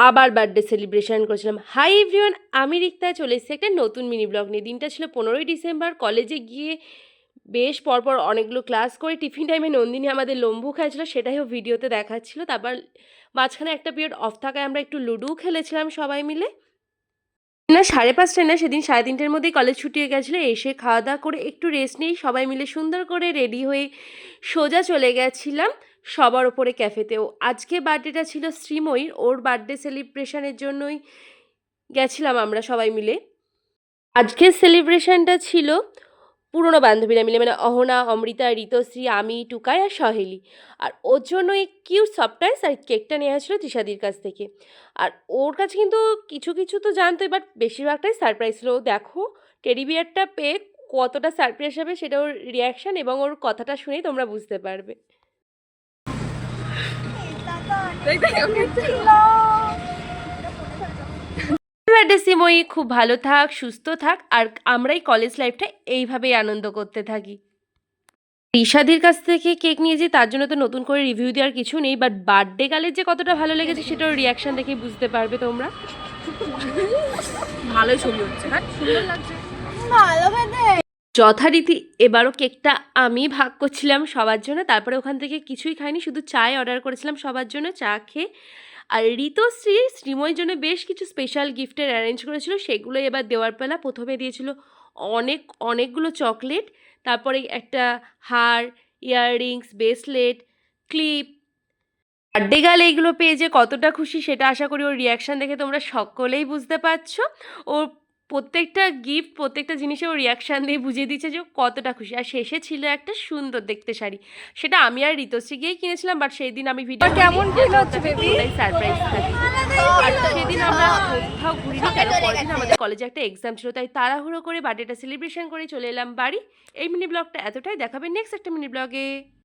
আবার birthday celebration করেছিলাম। Hi everyone, আমি রিক্তা চলে এসেছি একটা নতুন মিনি ব্লগ নিয়ে। দিনটা ছিল 15ই ডিসেম্বর। কলেজে গিয়ে বেশ পরপর অনেকগুলো ক্লাস করে টিফিন টাইমে নন্দিনী আমাদের লম্বু খাইছিল, সেটাইও ভিডিওতে দেখাচ্ছিল। তারপর মাঝখানে একটা পিরিয়ড অফ থাকায় আমরা একটু লুডো খেলেছিলাম সবাই মিলে। না 5:30টায় না, সেদিন 3:30টার মধ্যেই কলেজ ছুটি হয়ে গেছিলো। এসে খাওয়া দাওয়া করে একটু রেস্ট নিয়েই সবাই মিলে সুন্দর করে রেডি হয়ে সোজা চলে গেছিলাম সবার ওপরে ক্যাফেতেও। আজকে বার্থডেটা ছিল শ্রীময়ীর, ওর বার্থডে সেলিব্রেশনের জন্যই গেছিলাম আমরা সবাই মিলে। আজকের সেলিব্রেশনটা ছিল পুরনো বান্ধবীরা মিলে, মানে অহনা, অমৃতা, ঋতশ্রী, আমি, টুকাই আর সহেলি। আর ওর জন্য এই কিউট সারপ্রাইজ আর কেকটা নেওয়া হয়েছিল তৃষাদির কাছ থেকে। আর ওর কাছে কিন্তু কিছু কিছু তো জানতোই, বাট বেশিরভাগটাই সারপ্রাইজ ছিল। ও দেখো টেডি বিয়ারটা পেয়ে কতটা সারপ্রাইজ হবে সেটা ওর রিয়াকশান এবং ওর কথাটা শুনেই তোমরা বুঝতে পারবে। বার্থডে সিময়ী, খুব ভালো থাক, সুস্থ থাক, আর আমরাই কলেজ লাইফটা এইভাবেই আনন্দ করতে থাকি। ঋষাদির কাছ থেকে কেক নিয়েছি, তার জন্য তো নতুন করে রিভিউ দেওয়ার কিছু নেই, বাট বার্থডে গালের যে কতটা ভালো লেগেছে সেটার রিয়াকশন দেখে বুঝতে পারবে তোমরা। ভালোই ছবি হচ্ছে, হ্যাঁ সুন্দর লাগছে। যথারীতি এবারও কেকটা আমি ভাগ করছিলাম সবার জন্য। তারপরে ওখান থেকে কিছুই খাইনি, শুধু চাই অর্ডার করেছিলাম সবার জন্য, চা খেয়ে। আর ঋতুশ্রী শ্রীময়ের জন্য বেশ কিছু স্পেশাল গিফটের অ্যারেঞ্জ করেছিল, সেগুলো এবার দেওয়ার পেলা। প্রথমে দিয়েছিল অনেকগুলো চকলেট, তারপরে একটা হার, earrings, bracelet, clip. Birthday girl এইগুলো পেয়ে যে কতটা খুশি সেটা আশা করি ওর রিয়াকশান দেখে তোমরা সকলেই বুঝতে পারছো। ওর প্রত্যেকটা গিফট, প্রত্যেকটা জিনিসে ওর রিয়াকশান দিয়ে বুঝিয়ে দিচ্ছে যে ও কতটা খুশি। আর শেষে ছিল একটা সুন্দর দেখতে শাড়ি, সেটা আমি আর ঋতশ্রী গিয়েই কিনেছিলাম, বাট সেই দিন আমি ভিডিও কেমন ফিল হচ্ছে বেবি? সারপ্রাইজ থাকে। আর সেদিন আমরা কোথাও ঘুরিনি, কেন পরের দিন আমাদের কলেজে একটা এক্সাম ছিল, তাই তাড়াহুড়ো করে বার্থডেটা সেলিব্রেশন করে চলে এলাম বাড়ি। এই মিনি ব্লগটা এতটাই, দেখাবে নেক্সট একটা মিনি ব্লগে।